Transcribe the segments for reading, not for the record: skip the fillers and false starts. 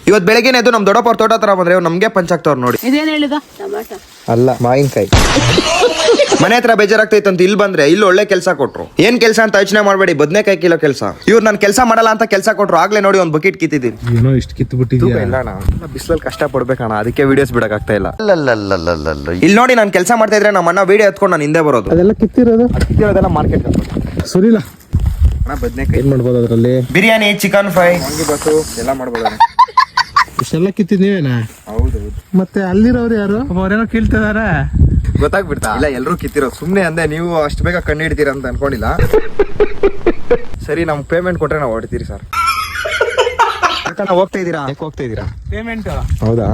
ಇವತ್ತು ಬೆಳಗ್ಗೆ ಎದ್ದು ನಮ್ ದೊಡ್ಡಪ್ಪ ಅವ್ರ ತೋಟ ಹತ್ರ ಬಂದ್ರೆ ನಮ್ಗೆ ಪಂಚಾಗ್ತವ್ರು ನೋಡಿ. ಇದೇನ್ ಹೇಳಿದ? ಟೊಮಾಟೊ ಅಲ್ಲ, ಮಾವಿನಕಾಯಿ. ಮನೆ ಹತ್ರ ಬೇಜಾರಾಗ್ತೈತೆ ಅಂತ ಇಲ್ಲಿ ಬಂದ್ರೆ ಇಲ್ಲಿ ಒಳ್ಳೆ ಕೆಲಸ ಕೊಟ್ರು. ಏನ್ ಕೆಲಸ ಅಂತ ಯೋಚನೆ ಮಾಡಬೇಡಿ, ಬದನೆಕಾಯಿ ಕಿಲೋ ಕೆಲಸ. ಇವ್ರು ನಾನು ಕೆಲಸ ಮಾಡಲ್ಲ ಅಂತ ಕೆಲಸ ಕೊಟ್ರು. ಆಗ್ಲೇ ನೋಡಿ ಒಂದ್ ಬಕೆಟ್ ಕಿತ್ತಿದ್ದೀನಿ. ಏನೋ ಇಷ್ಟು ಕಿತ್ತು ಬಿಟ್ಟಿದ್ಯಾ? ಬಿಸಿಲಲ್ಲಿ ಕಷ್ಟ ಪಡ್ಬೇಕಣ್ಣ, ಅದಕ್ಕೆ ವಿಡಿಯೋಸ್ ಬಿಡಕ್ ಆಗ್ತಾ ಇಲ್ಲ. ಇಲ್ಲಿ ನೋಡಿ ನಾನು ಕೆಲಸ ಮಾಡ್ತಾ ಇದ್ರೆ ನಮ್ಮ ಅಣ್ಣ ವಿಡಿಯೋ ಎತ್ಕೊಂಡು ನಾನು ಹಿಂದೆ ಬರೋದು. ಅದೆಲ್ಲ ಕಿತ್ತಿರೋದೆಲ್ಲ ಮಾರ್ಕೆಟ್ ಸುರಿಲ್ಲ. ಬದನೆಕಾಯಿ ಏನ್ ಮಾಡ್ಬೋದು ಅದ್ರಲ್ಲಿ? ಬಿರಿಯಾನಿ, ಚಿಕನ್ ಫ್ರೈ, ವಾಂಗಿಬಾತು ಎಲ್ಲ ಮಾಡ್ಬೋದು. ಇಷ್ಟೆಲ್ಲ ಕಿತ್ತಿದ್ ನೀವೇನಾ? ಹೌದೌದು. ಮತ್ತೆ ಅಲ್ಲಿರೋರು ಯಾರು? ಅವ್ರೇನೋ ಕೀಳ್ತಿದಾರೆ. ಗೊತ್ತಾಗ್ಬಿಡ್ತಾ? ಇಲ್ಲ, ಎಲ್ರು ಕಿತ್ತಿರೋ. ಸುಮ್ನೆ ಅಂದೆ, ನೀವು ಅಷ್ಟು ಬೇಗ ಕಂಡು ಹಿಡ್ತೀರ ಅಂತ ಅನ್ಕೊಂಡಿಲ್ಲ. ಸರಿ, ನಮ್ಗೆ ಪೇಮೆಂಟ್ ಕೊಟ್ರೆ ನಾವು ಹೊಡ್ತೀರಿ ಸರ್. ಹೋಗ್ತಾ ಇದೀರಾ? ಪೇಮೆಂಟ್ ಹೌದಾ?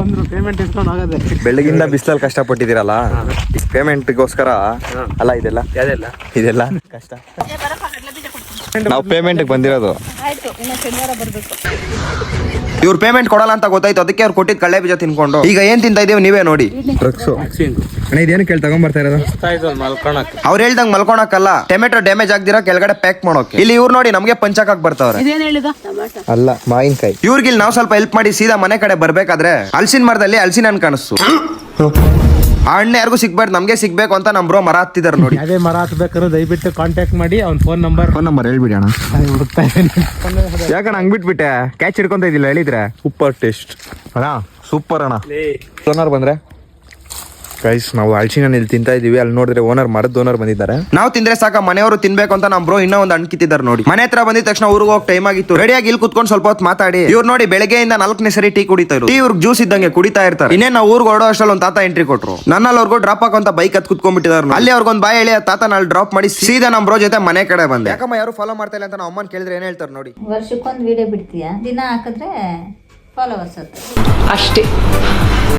ಬಂದ್ರು ಪೇಮೆಂಟ್ ಇಸ್ಕೊಂಡು ಹೋಗೋದೆ. ಬೆಳಗಿಂದ ಬಿಸಿಲಲ್ಲಿ ಕಷ್ಟ ಪಟ್ಟಿದ್ದೀರಲ್ಲ, ಪೇಮೆಂಟ್ಗೋಸ್ಕರ ಅಲ್ಲ ಇದೆಲ್ಲ ಕಷ್ಟ. ನಾವು ಪೇಮೆಂಟ್ ಬಂದಿರೋದು. ಆಯ್ತು, ಇನ್ನ ಶನಿವಾರ ಬರ್ಬೇಕು. ಇವ್ರು ಪೇಮೆಂಟ್ ಕೊಡಲ್ಲ ಅಂತ ಗೊತ್ತಾಯ್ತು, ಅದಕ್ಕೆ ಅವ್ರು ಕೊಟ್ಟಿದ್ ಕಳ್ಳೆ ಬೀಜ ತಿನ್ಕೊಂಡು ಈಗ ಏನ್ ತಿಂತಾ ಇದೀವಿ ನೀವೇ ನೋಡಿ. ಡ್ರಗ್ಸು. ಇದೇನು ಕೇಳಿ ತಗೊಂಡ್ಬರ್ತಾ ಇರೋದು? ಅವ್ರು ಹೇಳ್ದಂಗ್ ಮಲ್ಕೊಳಕಲ್ಲ, ಟೊಮೆಟೊ ಡ್ಯಾಮೇಜ್ ಆಗ್ದಿರಾ ಕೆಳಗಡೆ ಪ್ಯಾಕ್ ಮಾಡೋಕೆ. ಇಲ್ಲಿ ಇವ್ರು ನೋಡಿ ನಮ್ಗೆ ಪಂಚಾಕಕ್ ಬರ್ತಾವ್ರೆ. ಇದೇನ್ ಹೇಳಿದ? ಟೊಮಾಟೊ ಅಲ್ಲ, ಮಾವಿನಕಾಯಿ. ಇವ್ರಿಗೆ ನಾವು ಸ್ವಲ್ಪ ಹೆಲ್ಪ್ ಮಾಡಿ ಸೀದಾ ಮನೆ ಕಡೆ ಬರ್ಬೇಕಾದ್ರೆ ಹಲಸಿನ ಮರದಲ್ಲಿ ಹಲಸಿನ ಹಣ್ಣು ಕಾಣಿಸ್ತು. ಆ ಹಣ್ಣು ಯಾರಿಗೂ ಸಿಗ್ಬಾರ್ದು, ನಮ್ಗೆ ಸಿಗ್ಬೇಕು ಅಂತ ನಮ್ ಬ್ರೋ ಮರ ಹತ್ತಿದಾರೆ ನೋಡಿ. ಅದೇ ಮರ ಹತ್ಬೇಕಾದ್ರೆ ದಯವಿಟ್ಟು ಕಾಂಟ್ಯಾಕ್ಟ್ ಮಾಡಿ. ಅವ್ನ ಫೋನ್ ನಂಬರ್ ಹೇಳ್ಬಿಡಿ ಅಣ್ಣ. ಹುಡುಕ್ತಾ ಇದ್ದೀನಿ. ಯಾಕಣ್ಣ ಹಂಗ್ ಬಿಟ್ಬಿಟ್ಟೆ? ಕ್ಯಾಚ್ ಹಿಡ್ಕೊಂತ ಇದಿಲ್ಲ ಹೇಳಿದ್ರೆ. ಸೂಪರ್ ಟೇಸ್ಟ್ ಅಣ್ಣ, ಸೂಪರ್ ಅಣ್ಣ. ಓನರ್ ಬಂದ್ರೆ ಗೈಸ್, ನಾವು ಹಲಸಿನ ಹಣ್ಣು ಇಲ್ಲಿ ತಿಂತಾ ಇದೀವಿ. ಅಲ್ಲಿ ನೋಡಿದ್ರೆ ಮರದ ಓನರ್ ಬಂದಿದ್ದಾರೆ. ನಾವು ತಿಂದ್ರೆ ಸಾಕ, ಮನೆಯವರು ತಿನ್ಬೇಕು ಅಂತ ನಮ್ ಬ್ರೋ ಇನ್ನೂ ಒಂದು ಹಣ್ಣು ಕಿತ್ತಿದ್ದಾರೆ ನೋಡಿ. ಮನೆ ಹತ್ರ ಬಂದಿದ ತಕ್ಷಣ ಊರಿಗೆ ಹೋಗಿ ಟೈಮ್ ಆಗಿತ್ತು. ರೆಡಿಯಾಗಿ ಇಲ್ಲಿ ಕುತ್ಕೊಂಡು ಸ್ವಲ್ಪ ಹೊತ್ತು ಮಾತಾಡಿ. ಇವ್ರು ನೋಡಿ ಬೆಳಗ್ಗೆಯಿಂದ 4ನೇ ಸರಿ ಟೀ ಕುಡಿತಾ ಇದ್ರು. ಟೀ ಇವ್ರಿಗೆ ಜ್ಯೂಸ್ ಇದ್ದಂಗೆ ಕುಡಿತಾ ಇರ್ತಾರೆ. ಇನ್ನೇನು ನಾವು ಊರಿಗೆ ಹೊಡೋ ಅಷ್ಟರಲ್ಲಿ ಒಂದು ತಾತ ಎಂಟ್ರಿ ಕೊಟ್ರು. ನನ್ನಲ್ಲಿ ಅವ್ರಿಗೂ ಡ್ರಾಪ್ ಹಾಕಂತ ಬೈಕ್ ಹತ್ ಕುತ್ಕೊಂಡ್ಬಿಟ್ಟಿದ್ದಾರೆ. ಅಲ್ಲಿ ಅವ್ರಿಗೊಂದು ಬಾಯ್ ಹೇಳಿ ಆ ತಾತ ನಲ್ಲಿ ಡ್ರಾಪ್ ಮಾಡಿ ಸೀದಾ ನಮ್ ಬ್ರೋ ಜೊತೆ ಮನೆ ಕಡೆ ಬಂದೆ. ಯಾಕಮ್ಮ ಯಾರು ಫಾಲೋ ಮಾಡ್ತಾ ಇಲ್ಲ ಅಂತ ನಾವು ಅಮ್ಮನ್ ಕೇಳಿದ್ರೆ ಏನ್ ಹೇಳ್ತಾರೆ ನೋಡಿ. ವರ್ಷಕ್ಕೊಂದು ವಿಡಿಯೋ ಬಿಡ್ತೀಯಾ? ದಿನ ಹಾಕಿದ್ರೆ ಫಾಲೋವರ್ಸ್ ಅಷ್ಟೇ.